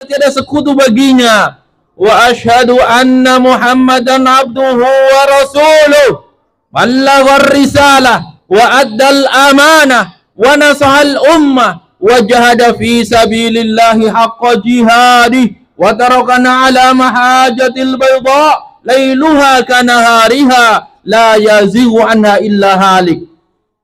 tiada sekutu baginya. Wa asyhadu anna Muhammadan abduhu wa rasuluh. Ballaghar risalah wa addal amanah wa nasahal ummah wa jahada fi sabilillahi haqqa jihadih wa tarakana ala mahajatil bayda lailuha kanahariha la yazighu anha illa halik.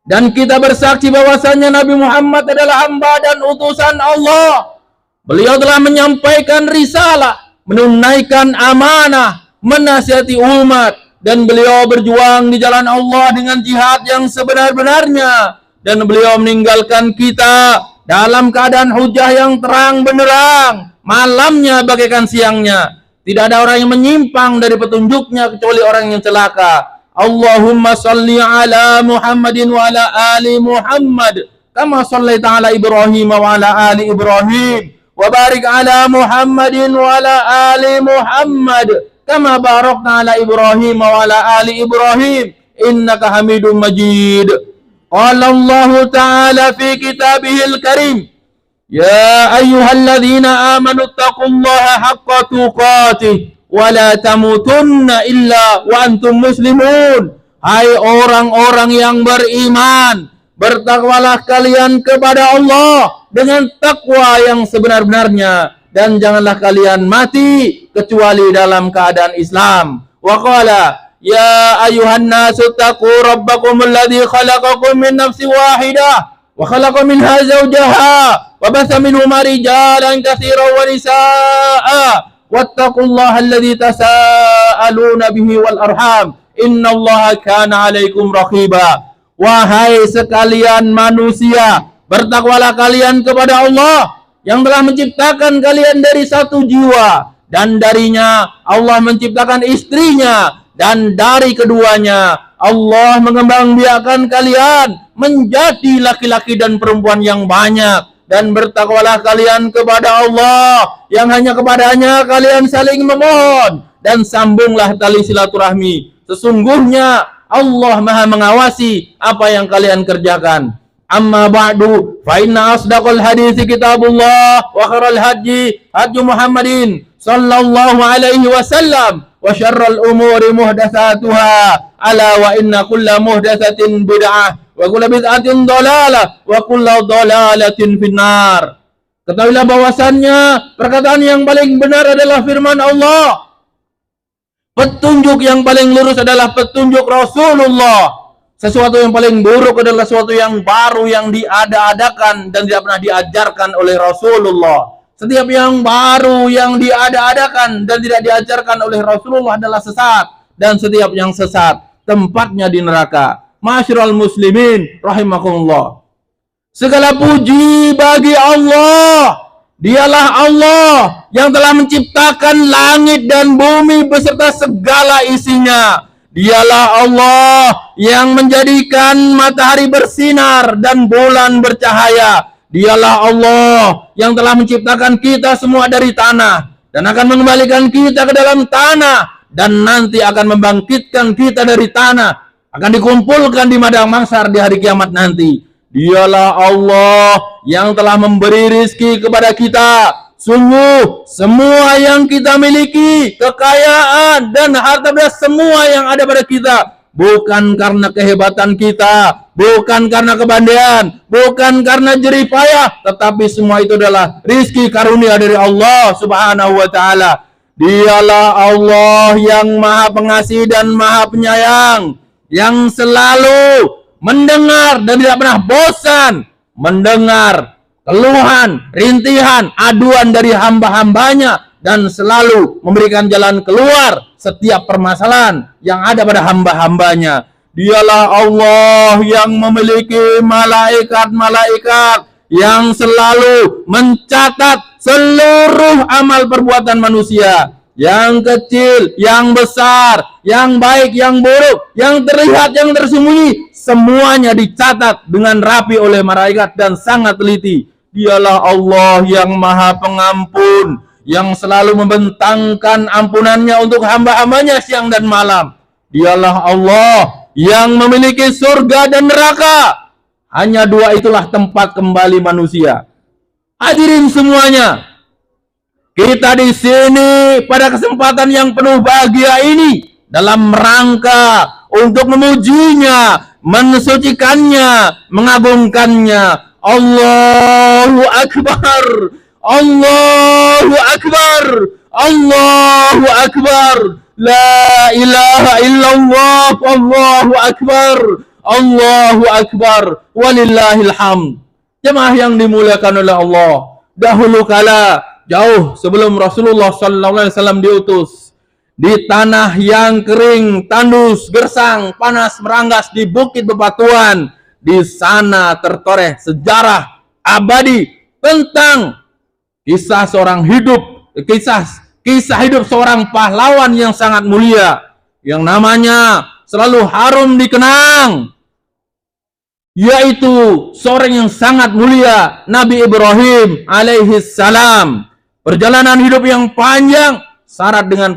Dan kita bersaksi bahwasanya Nabi Muhammad adalah hamba dan utusan Allah. Beliau telah menyampaikan risalah, menunaikan amanah, menasihati umat, dan beliau berjuang di jalan Allah dengan jihad yang sebenar-benarnya. Dan beliau meninggalkan kita dalam keadaan hujah yang terang benderang, malamnya bagaikan siangnya. Tidak ada orang yang menyimpang dari petunjuknya kecuali orang yang celaka. Allahumma salli ala Muhammadin wa ala ali Muhammad kama sallaita ala Ibrahim wa ala ali Ibrahim wa barik ala Muhammadin wa ala ali Muhammad kama barakna ala Ibrahim wa ala ali Ibrahim innaka Hamidum Majid. Qala Allah Ta'ala fi kitabihil karim, ya ayyuhalladzina amanu taqullaha haqqa tuqatih wa la tamutunna illa wa antum muslimun. Hai orang-orang yang beriman, bertakwalah kalian kepada Allah dengan takwa yang sebenar-benarnya, dan janganlah kalian mati kecuali dalam keadaan Islam. Wa qala ya ayuhan nasu taqu rabbakum alladhi khalaqakum min nafsin wahidah wa khalaqa minha zawjaha wa batha minhuma rijalan katsiran wa nisaa'a wattaqullaha alladhi tasaaluna bihi wal arham innallaha kana 'alaikum raqiba. Wahai sekalian manusia, bertakwalah kalian kepada Allah yang telah menciptakan kalian dari satu jiwa, dan darinya Allah menciptakan istrinya, dan dari keduanya Allah mengembangbiakkan kalian menjadi laki-laki dan perempuan yang banyak. Dan bertakwalah kalian kepada Allah yang hanya kepadanya kalian saling memohon, dan sambunglah tali silaturahmi. Sesungguhnya Allah Maha mengawasi apa yang kalian kerjakan. Amma ba'du, fa inna asdaqal hadits kitabullah wa khairal hadyi hadyu Muhammadin sallallahu alaihi wasallam wa syarrul umuri muhdatsatuha ala wa inna kulla muhdatsatin bid'ah wa kulla bid'atin dhalalah wa kulla dhalalatin finnar. Ketahuilah bahwasannya perkataan yang paling benar adalah firman Allah. Petunjuk yang paling lurus adalah petunjuk Rasulullah. Sesuatu yang paling buruk adalah sesuatu yang baru yang diada-adakan dan tidak pernah diajarkan oleh Rasulullah. Setiap yang baru yang diada-adakan dan tidak diajarkan oleh Rasulullah adalah sesat, dan setiap yang sesat tempatnya di neraka. Ma'asyiral muslimin rahimakumullah. Segala puji bagi Allah. Dialah Allah yang telah menciptakan langit dan bumi beserta segala isinya. Dialah Allah yang menjadikan matahari bersinar dan bulan bercahaya. Dialah Allah yang telah menciptakan kita semua dari tanah dan akan mengembalikan kita ke dalam tanah, dan nanti akan membangkitkan kita dari tanah, akan dikumpulkan di padang mahsyar di hari kiamat nanti. Dialah Allah yang telah memberi rizki kepada kita. Sungguh semua yang kita miliki, kekayaan dan harta benda semua yang ada pada kita, bukan karena kehebatan kita, bukan karena kepandaian, bukan karena jerih payah, tetapi semua itu adalah rizki karunia dari Allah Subhanahu wa ta'ala. Dialah Allah yang Maha Pengasih dan Maha Penyayang, yang selalu mendengar dan tidak pernah bosan mendengar keluhan, rintihan, aduan dari hamba-hambanya, dan selalu memberikan jalan keluar setiap permasalahan yang ada pada hamba-hambanya. Dialah Allah yang memiliki malaikat-malaikat yang selalu mencatat seluruh amal perbuatan manusia, yang kecil, yang besar, yang baik, yang buruk, yang terlihat, yang tersembunyi, semuanya dicatat dengan rapi oleh malaikat dan sangat teliti. Dialah Allah yang Maha Pengampun, yang selalu membentangkan ampunannya untuk hamba-hambanya siang dan malam. Dialah Allah yang memiliki surga dan neraka. Hanya dua itulah tempat kembali manusia. Hadirin semuanya, Kita di sini pada kesempatan yang penuh bahagia ini dalam rangka untuk memujinya, mensucikannya, mengagungkannya. Allahu Akbar, Allahu Akbar, Allahu Akbar, la ilaha illallah, Allahu Akbar, Allahu Akbar, walillahil hamd. Jemaah yang dimuliakan oleh Allah, dahulu kala jauh sebelum Rasulullah SAW diutus, di tanah yang kering, tandus, gersang, panas, meranggas di Bukit Bebatuan, di sana tertoreh sejarah abadi tentang kisah hidup seorang pahlawan yang sangat mulia, yang namanya selalu harum dikenang, yaitu seorang yang sangat mulia, Nabi Ibrahim alaihi salam. Perjalanan hidup yang panjang syarat dengan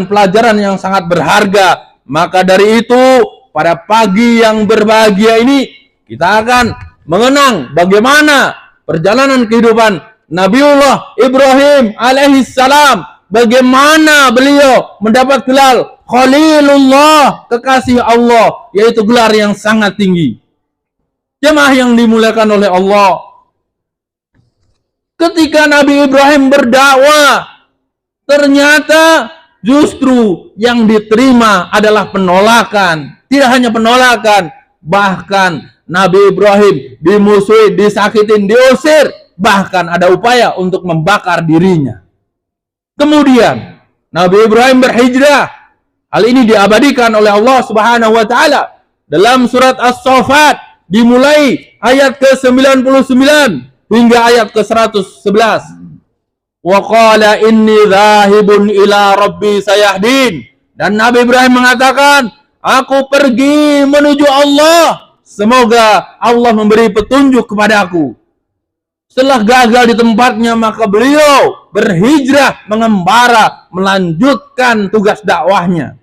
pelajaran yang sangat berharga. Maka dari itu, pada pagi yang berbahagia ini kita akan mengenang bagaimana perjalanan kehidupan Nabiullah Ibrahim alaihi salam, bagaimana beliau mendapat gelar Khalilullah, kekasih Allah, yaitu gelar yang sangat tinggi. Jemaah yang dimuliakan oleh Allah, ketika Nabi Ibrahim berdakwah, ternyata justru yang diterima adalah penolakan. Tidak hanya penolakan, bahkan Nabi Ibrahim dimusuhi, disakitin, diusir, bahkan ada upaya untuk membakar dirinya. Kemudian Nabi Ibrahim berhijrah. Hal ini diabadikan oleh Allah Subhanahu wa taala dalam surat As-Saffat, dimulai ayat ke-99 hingga ayat ke-111. Wa qala inni dzahibun ila rabbi sayahdin. Dan Nabi Ibrahim mengatakan, aku pergi menuju Allah, semoga Allah memberi petunjuk kepadaku. Setelah gagal di tempatnya, maka beliau berhijrah, mengembara, melanjutkan tugas dakwahnya.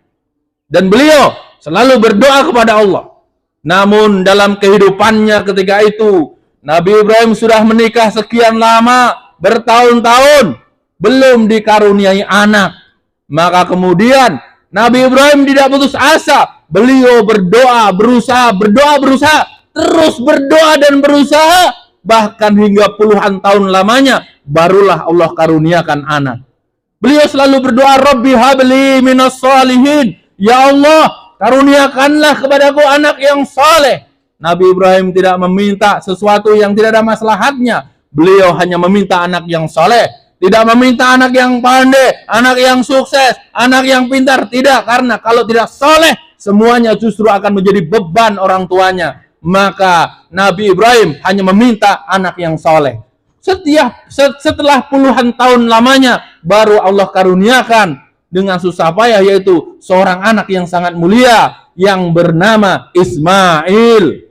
Dan beliau selalu berdoa kepada Allah. Namun dalam kehidupannya ketika itu, Nabi Ibrahim sudah menikah sekian lama, bertahun-tahun, belum dikaruniai anak. Maka kemudian Nabi Ibrahim tidak putus asa. Beliau berusaha, terus berdoa dan berusaha. Bahkan hingga puluhan tahun lamanya, barulah Allah karuniakan anak. Beliau selalu berdoa, Rabbi habli minas salihin. Ya Allah, karuniakanlah kepadaku anak yang saleh. Nabi Ibrahim tidak meminta sesuatu yang tidak ada maslahatnya. Beliau hanya meminta anak yang saleh. Tidak meminta anak yang pandai, anak yang sukses, anak yang pintar. Tidak, karena kalau tidak saleh, semuanya justru akan menjadi beban orang tuanya. Maka Nabi Ibrahim hanya meminta anak yang soleh. Setelah puluhan tahun lamanya, baru Allah karuniakan dengan susah payah, yaitu seorang anak yang sangat mulia yang bernama Ismail.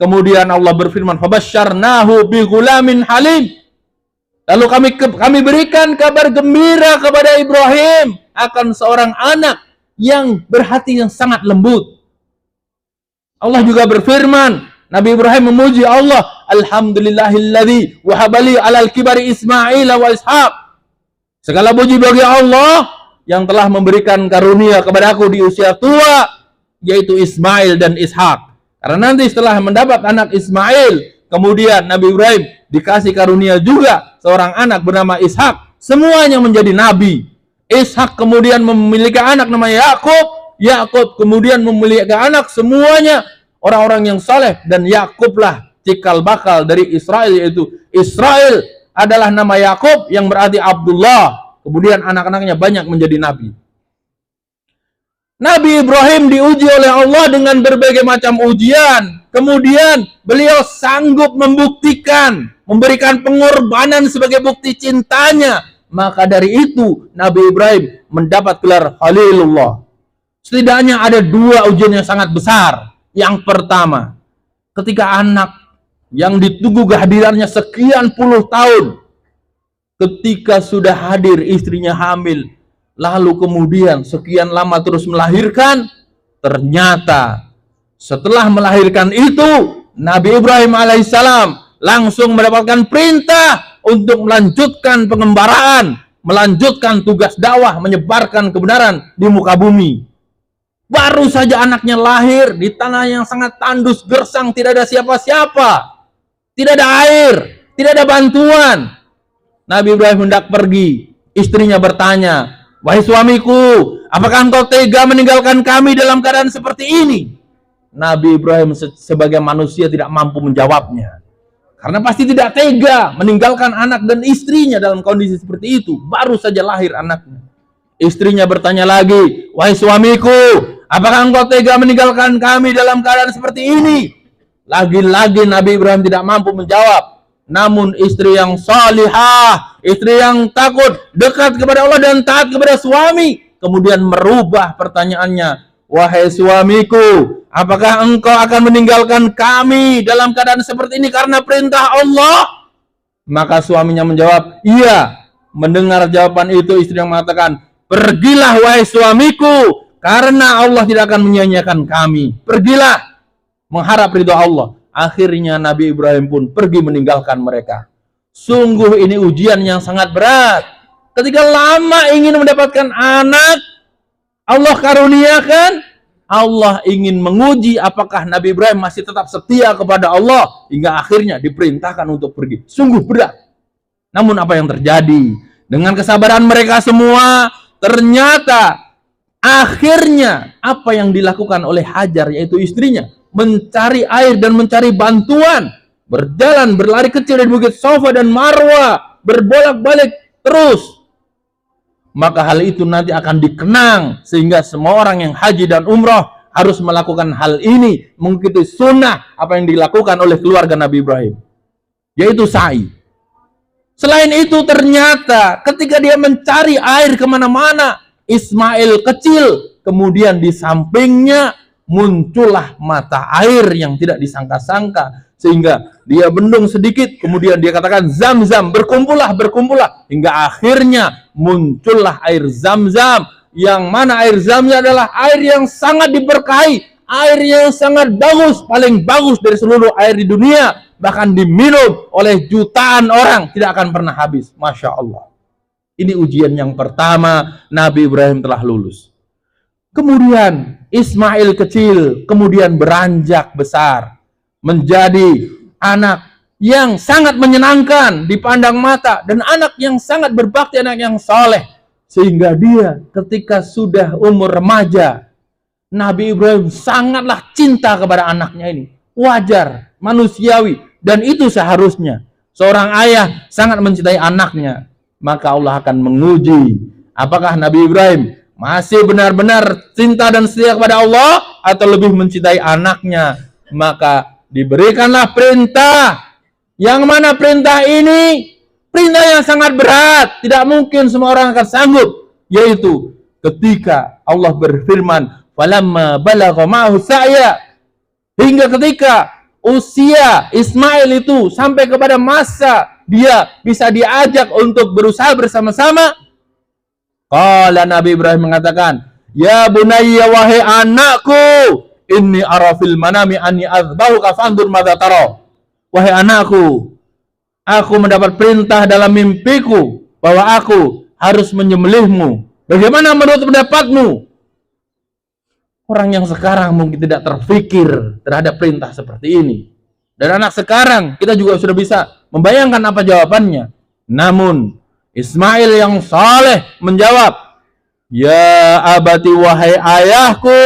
Kemudian Allah berfirman, fabasyarnahu bighulamin halim. Lalu kami berikan kabar gembira kepada Ibrahim akan seorang anak yang berhati yang sangat lembut. Allah juga berfirman, Nabi Ibrahim memuji Allah, alhamdulillahilladzi wahabali alal kibari Ismail wa Ishaq. Segala puji bagi Allah yang telah memberikan karunia kepadaku di usia tua, yaitu Ismail dan Ishak. Karena nanti setelah mendapat anak Ismail, kemudian Nabi Ibrahim dikasih karunia juga seorang anak bernama Ishak. Semuanya menjadi nabi. Ishak kemudian memiliki anak namanya Yakub. Yakub kemudian memiliki anak, semuanya orang-orang yang saleh, dan Yakublah cikal bakal dari Israel, yaitu Israel adalah nama Yakub yang berarti Abdullah. Kemudian anak-anaknya banyak menjadi nabi. Nabi Ibrahim diuji oleh Allah dengan berbagai macam ujian. Kemudian beliau sanggup memberikan pengorbanan sebagai bukti cintanya. Maka dari itu Nabi Ibrahim mendapat gelar Khalilullah. Setidaknya ada dua ujian yang sangat besar. Yang pertama, ketika anak yang ditunggu kehadirannya sekian puluh tahun, ketika sudah hadir istrinya hamil, lalu kemudian sekian lama terus melahirkan, ternyata setelah melahirkan itu, Nabi Ibrahim alaihissalam langsung mendapatkan perintah untuk melanjutkan pengembaraan, melanjutkan tugas dakwah, menyebarkan kebenaran di muka bumi. Baru saja anaknya lahir di tanah yang sangat tandus, gersang, tidak ada siapa-siapa. Tidak ada air, tidak ada bantuan. Nabi Ibrahim hendak pergi. Istrinya bertanya, "Wahai suamiku, apakah engkau tega meninggalkan kami dalam keadaan seperti ini?" Nabi Ibrahim sebagai manusia tidak mampu menjawabnya. Karena pasti tidak tega meninggalkan anak dan istrinya dalam kondisi seperti itu. Baru saja lahir anaknya. Istrinya bertanya lagi, "Wahai suamiku, apakah engkau tega meninggalkan kami dalam keadaan seperti ini?" Lagi-lagi Nabi Ibrahim tidak mampu menjawab. Namun istri yang salihah, istri yang takut, dekat kepada Allah dan taat kepada suami, kemudian merubah pertanyaannya, "Wahai suamiku, apakah engkau akan meninggalkan kami dalam keadaan seperti ini karena perintah Allah?" Maka suaminya menjawab, "Iya." Mendengar jawaban itu, istri yang mengatakan, "Pergilah wahai suamiku, karena Allah tidak akan menyia-nyiakan kami. Pergilah." Mengharap ridho Allah. Akhirnya Nabi Ibrahim pun pergi meninggalkan mereka. Sungguh ini ujian yang sangat berat. Ketika lama ingin mendapatkan anak, Allah karuniakan, Allah ingin menguji apakah Nabi Ibrahim masih tetap setia kepada Allah, hingga akhirnya diperintahkan untuk pergi. Sungguh berat. Namun apa yang terjadi? Dengan kesabaran mereka semua, ternyata akhirnya apa yang dilakukan oleh Hajar, yaitu istrinya, mencari air dan mencari bantuan, berjalan, berlari kecil dari Bukit Safa dan Marwa, berbolak-balik terus. Maka hal itu nanti akan dikenang, sehingga semua orang yang haji dan umroh harus melakukan hal ini, mengikuti sunnah apa yang dilakukan oleh keluarga Nabi Ibrahim, yaitu sa'i. Selain itu ternyata ketika dia mencari air kemana-mana, Ismail kecil, kemudian di sampingnya muncullah mata air yang tidak disangka-sangka, sehingga dia bendung sedikit, kemudian dia katakan, "Zam-zam, berkumpullah, berkumpullah," hingga akhirnya muncullah air Zam-zam, yang mana air Zam-zam adalah air yang sangat diberkahi, air yang sangat bagus, paling bagus dari seluruh air di dunia, bahkan diminum oleh jutaan orang, tidak akan pernah habis. Masya Allah. Ini ujian yang pertama, Nabi Ibrahim telah lulus. Kemudian Ismail kecil, kemudian beranjak besar, menjadi anak yang sangat menyenangkan dipandang mata, dan anak yang sangat berbakti, anak yang soleh. Sehingga dia ketika sudah umur remaja, Nabi Ibrahim sangatlah cinta kepada anaknya ini. Wajar, manusiawi, dan itu seharusnya. Seorang ayah sangat mencintai anaknya. Maka Allah akan menguji apakah Nabi Ibrahim masih benar-benar cinta dan setia kepada Allah, atau lebih mencintai anaknya. Maka diberikanlah perintah, yang mana perintah ini perintah yang sangat berat, tidak mungkin semua orang akan sanggup, yaitu ketika Allah berfirman, "Falamma balagha ma'ahu sa'ya," hingga ketika usia Ismail itu sampai kepada masa dia bisa diajak untuk berusaha bersama-sama, qala Nabi Ibrahim mengatakan, "Ya bunayya, wahai anakku, inni ara fil manami anni azbahuka fanzur madza tara." Wahai anakku, aku mendapat perintah dalam mimpiku bahwa aku harus menyembelihmu. Bagaimana menurut pendapatmu? Orang yang sekarang mungkin tidak terfikir terhadap perintah seperti ini. Dan anak sekarang kita juga sudah bisa membayangkan apa jawabannya. Namun Ismail yang saleh menjawab, "Ya abati, wahai ayahku,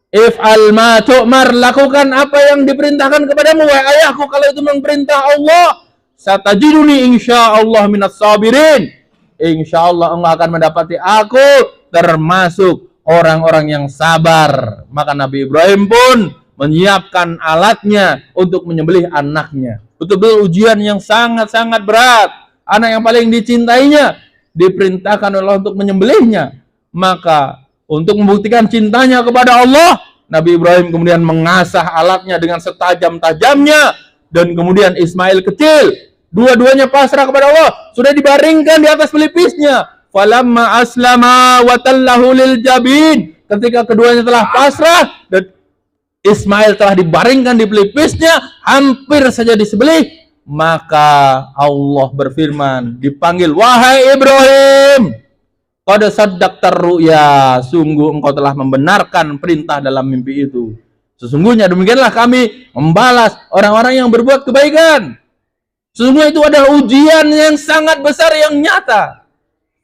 if'al ma tu'mar," lakukan apa yang diperintahkan kepadamu wahai ayahku, kalau itu memang perintah Allah. "Satajiduni insyaallah minas sabirin." Insyaallah engkau akan mendapati aku termasuk orang-orang yang sabar. Maka Nabi Ibrahim pun menyiapkan alatnya untuk menyembelih anaknya. Betul-betul ujian yang sangat-sangat berat. Anak yang paling dicintainya diperintahkan oleh Allah untuk menyembelihnya. Maka untuk membuktikan cintanya kepada Allah, Nabi Ibrahim kemudian mengasah alatnya dengan setajam-tajamnya, dan kemudian Ismail kecil, dua-duanya pasrah kepada Allah, sudah dibaringkan di atas pelipisnya. Falamma aslama wa tallahu lil jabin, ketika keduanya telah pasrah dan Ismail telah dibaringkan di pelipisnya, hampir saja disembelih, Maka Allah berfirman, dipanggil, wahai Ibrahim, qad saddaqtar ru'ya, sungguh engkau telah membenarkan perintah dalam mimpi itu. Sesungguhnya demikianlah kami membalas orang-orang yang berbuat kebaikan. Sesungguhnya itu adalah ujian yang sangat besar yang nyata.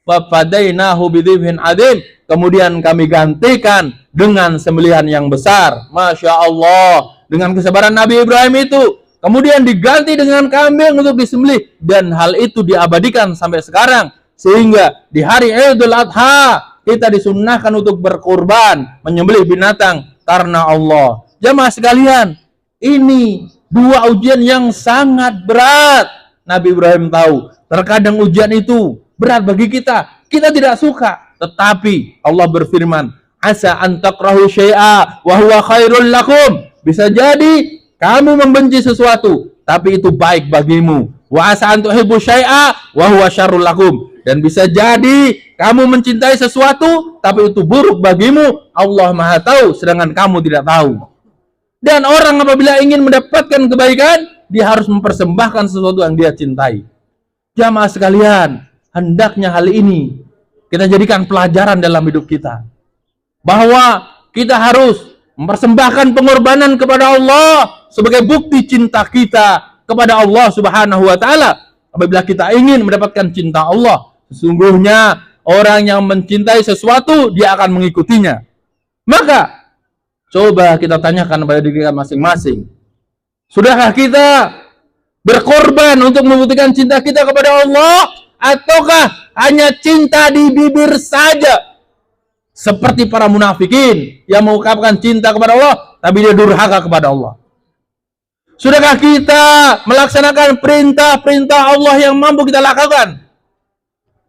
Fafadainahu bidzibhin adzim, kemudian kami gantikan dengan sembelihan yang besar. Masya Allah, dengan kesabaran Nabi Ibrahim itu, kemudian diganti dengan kambing untuk disembelih, dan hal itu diabadikan sampai sekarang, sehingga di hari Idul Adha kita disunnahkan untuk berkurban, menyembelih binatang karena Allah. Jamaah sekalian, ini dua ujian yang sangat berat. Nabi Ibrahim tahu, terkadang ujian itu berat bagi kita, kita tidak suka, tetapi Allah berfirman, asa an takrahu syai'a wa huwa khairul lakum, bisa jadi kamu membenci sesuatu, tapi itu baik bagimu. Wa asa an tuhibbu syai'a wa huwa syarrul lakum, dan bisa jadi kamu mencintai sesuatu, tapi itu buruk bagimu. Allah Maha tahu, sedangkan kamu tidak tahu. Dan orang apabila ingin mendapatkan kebaikan, dia harus mempersembahkan sesuatu yang dia cintai. Jamaah sekalian, hendaknya hal ini kita jadikan pelajaran dalam hidup kita, bahwa kita harus mempersembahkan pengorbanan kepada Allah sebagai bukti cinta kita kepada Allah Subhanahu wa taala. Apabila kita ingin mendapatkan cinta Allah, sesungguhnya orang yang mencintai sesuatu, dia akan mengikutinya. Maka coba kita tanyakan kepada diri kita masing-masing, sudahkah kita berkorban untuk membuktikan cinta kita kepada Allah, ataukah hanya cinta di bibir saja, seperti para munafikin yang mengungkapkan cinta kepada Allah tapi dia durhaka kepada Allah? Sudahkah kita melaksanakan perintah-perintah Allah yang mampu kita lakukan?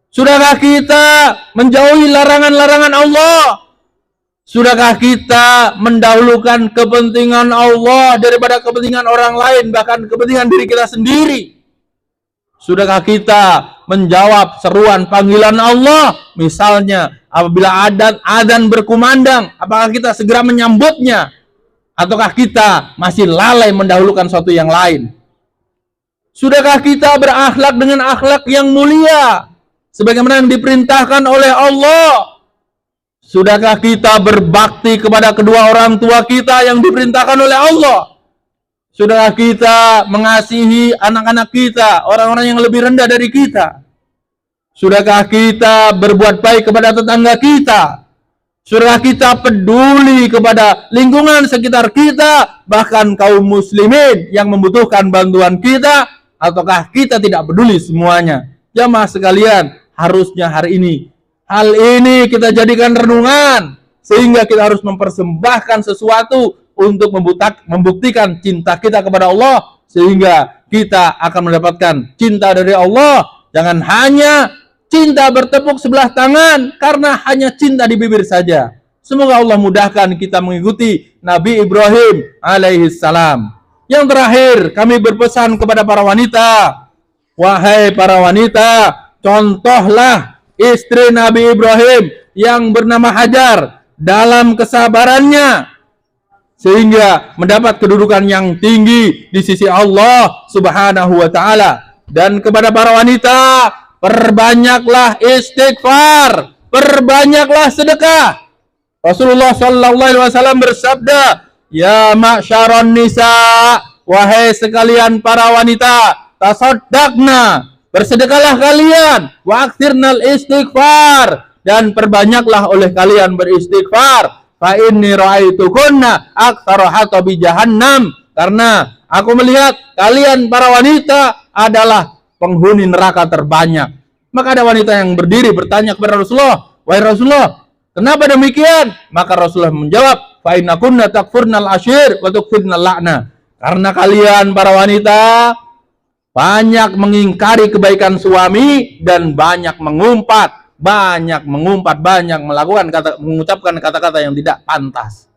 Sudahkah kita menjauhi larangan-larangan Allah? Sudahkah kita mendahulukan kepentingan Allah daripada kepentingan orang lain, bahkan kepentingan diri kita sendiri? Sudahkah kita menjawab seruan panggilan Allah? Misalnya apabila adzan berkumandang, apakah kita segera menyambutnya? Ataukah kita masih lalai mendahulukan sesuatu yang lain? Sudahkah kita berakhlak dengan akhlak yang mulia sebagaimana yang diperintahkan oleh Allah? Sudahkah kita berbakti kepada kedua orang tua kita yang diperintahkan oleh Allah? Sudahkah kita mengasihi anak-anak kita, orang-orang yang lebih rendah dari kita? Sudahkah kita berbuat baik kepada tetangga kita? Sudahkah kita peduli kepada lingkungan sekitar kita, bahkan kaum muslimin yang membutuhkan bantuan kita? Ataukah kita tidak peduli semuanya? Jamaah sekalian, harusnya hari ini hal ini kita jadikan renungan, sehingga kita harus mempersembahkan sesuatu untuk membuktikan cinta kita kepada Allah, sehingga kita akan mendapatkan cinta dari Allah. Jangan hanya cinta bertepuk sebelah tangan karena hanya cinta di bibir saja. Semoga Allah mudahkan kita mengikuti Nabi Ibrahim alaihissalam. Yang terakhir, kami berpesan kepada para wanita, wahai para wanita, contohlah istri Nabi Ibrahim yang bernama Hajar dalam kesabarannya, sehingga mendapat kedudukan yang tinggi di sisi Allah Subhanahu wa taala. Dan kepada para wanita, perbanyaklah istighfar, perbanyaklah sedekah. Rasulullah sallallahu alaihi wasallam bersabda, ya ma'syaron nisa, wahai sekalian para wanita, tasaddaqna, bersedekahlah kalian, wa aktsirnal istighfar, dan perbanyaklah oleh kalian beristighfar. Fa inni ra'aitukunna aktsara hatabi jahannam, karena aku melihat kalian para wanita adalah penghuni neraka terbanyak. Maka ada wanita yang berdiri bertanya kepada Rasulullah, wahai Rasulullah, kenapa demikian? Maka Rasulullah menjawab, fa innakunna takfurnal ashir wa tukfirnal la'na, karena kalian para wanita banyak mengingkari kebaikan suami dan banyak mengumpat, banyak melakukan mengucapkan kata-kata yang tidak pantas.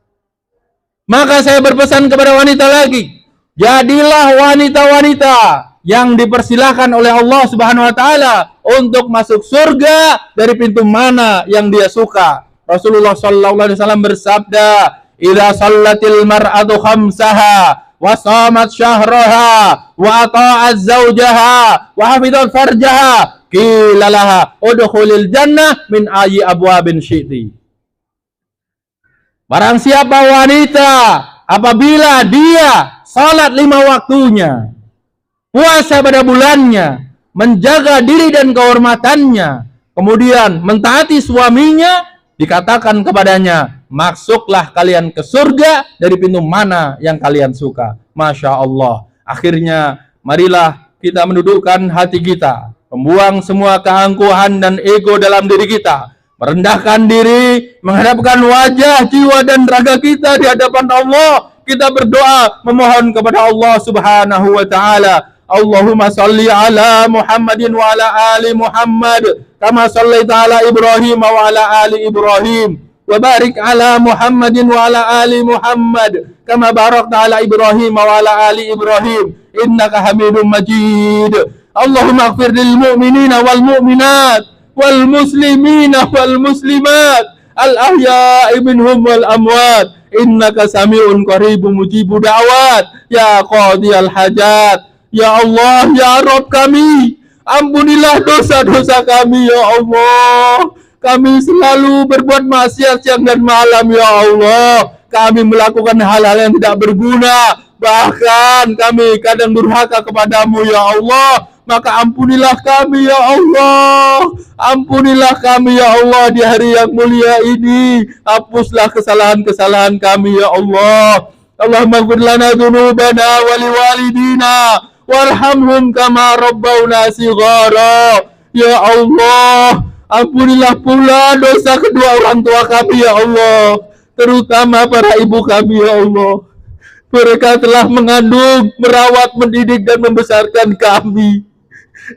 Maka saya berpesan kepada wanita lagi, jadilah wanita-wanita yang dipersilahkan oleh Allah Subhanahu wa taala untuk masuk surga dari pintu mana yang dia suka. Rasulullah sallallahu alaihi wasallam bersabda, "Idza shallatil mar'atu khamsaha wa shamat syahraha wa ata'at zawjaha wa hafizat farjaha qila laha udkhulil jannah min ayyi abwabin syi'ti. Barang siapa wanita apabila dia salat 5 waktunya, puasa pada bulannya, menjaga diri dan kehormatannya, kemudian mentaati suaminya, dikatakan kepadanya, masuklah kalian ke surga dari pintu mana yang kalian suka. Masya Allah. Akhirnya marilah kita mendudukkan hati kita, membuang semua keangkuhan dan ego dalam diri kita, merendahkan diri, menghadapkan wajah, jiwa dan raga kita di hadapan Allah. Kita berdoa memohon kepada Allah Subhanahu wa taala. Allahumma salli ala Muhammadin wa ala ali Muhammad kama sallaita ala Ibrahim wa ala ali Ibrahim wa barik ala Muhammadin wa ala ali Muhammad kama barakta ala Ibrahim wa ala ali Ibrahim innaka Hamidum Majid. Allahumma ighfir lil mu'minina wal mu'minat wal muslimina wal muslimat al ahya'i minhum wal amwat innaka sami'un qaribun mujibu da'wat ya qadiyal hajat. Ya Allah, ya Rabb kami, ampunilah dosa-dosa kami ya Allah. Kami selalu berbuat maksiat siang dan malam ya Allah. Kami melakukan hal-hal yang tidak berguna, bahkan kami kadang durhaka kepadamu ya Allah. Maka ampunilah kami ya Allah. Ampunilah kami ya Allah di hari yang mulia ini. Hapuslah kesalahan-kesalahan kami ya Allah. Allahumma ighfir lana dzunubana wa liwalidina warhamhum kama rabbawna shighara. Ya Allah, ampunilah pula dosa kedua orang tua kami ya Allah, terutama para ibu kami ya Allah. Mereka telah mengandung, merawat, mendidik dan membesarkan kami.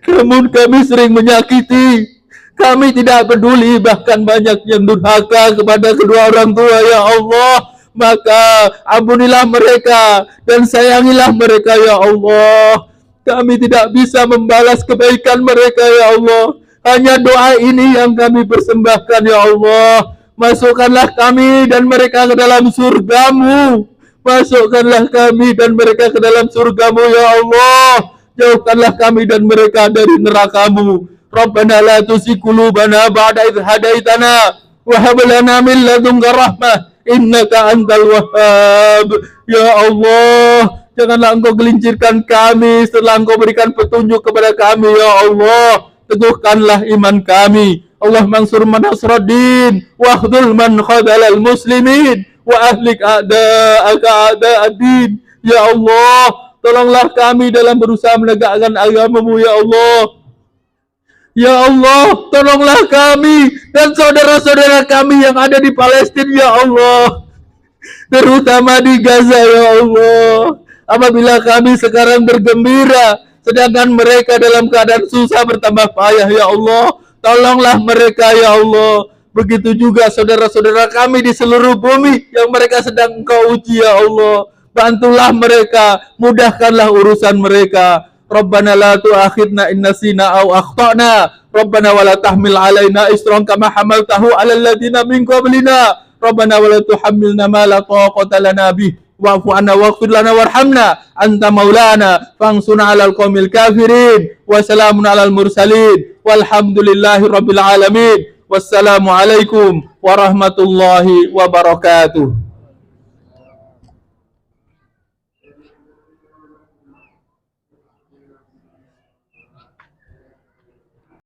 Namun kami sering menyakiti. Kami tidak peduli, bahkan banyak yang durhaka kepada kedua orang tua ya Allah. Maka ampunilah mereka dan sayangilah mereka ya Allah. Kami tidak bisa membalas kebaikan mereka ya Allah. Hanya doa ini yang kami persembahkan ya Allah. Masukkanlah kami dan mereka ke dalam surgamu. Masukkanlah kami dan mereka ke dalam surgamu ya Allah. Jauhkanlah kami dan mereka dari nerakamu. Rabbana la tuzigh qulubana ba'da idh hadaitana wa hab lana min ladunka rahmah innaka antal wahhab. Ya Allah, janganlah engkau gelincirkan kami setelah engkau berikan petunjuk kepada kami ya Allah. Teguhkanlah iman kami. Allah mansur man nasraddin wa akhdhul man khadalal muslimin wa ahlik a'da'aka a'da'ad-din. Ya Allah, tolonglah kami dalam berusaha menegakkan agamamu ya Allah. Ya Allah, tolonglah kami dan saudara-saudara kami yang ada di Palestina ya Allah, terutama di Gaza ya Allah. Apabila kami sekarang bergembira, sedangkan mereka dalam keadaan susah bertambah payah ya Allah, tolonglah mereka ya Allah. Begitu juga saudara-saudara kami di seluruh bumi yang mereka sedang Engkau uji ya Allah. Bantulah mereka, mudahkanlah urusan mereka. Rabbana la tu'akhidna in nasina aw akhtana. Rabbana wa la tahmil alaina isran kama hamaltahu 'alal ladzina min qablina. Rabbana wa la tuhammilna ma la taqata lana bih. Wa'fu 'anna waghfir lana warhamna anta maulana fansurna 'alal qaumil kafirin. Wa salamun 'alal mursalin. Walhamdulillahi rabbil alamin. Wassalamu alaikum warahmatullahi wabarakatuh.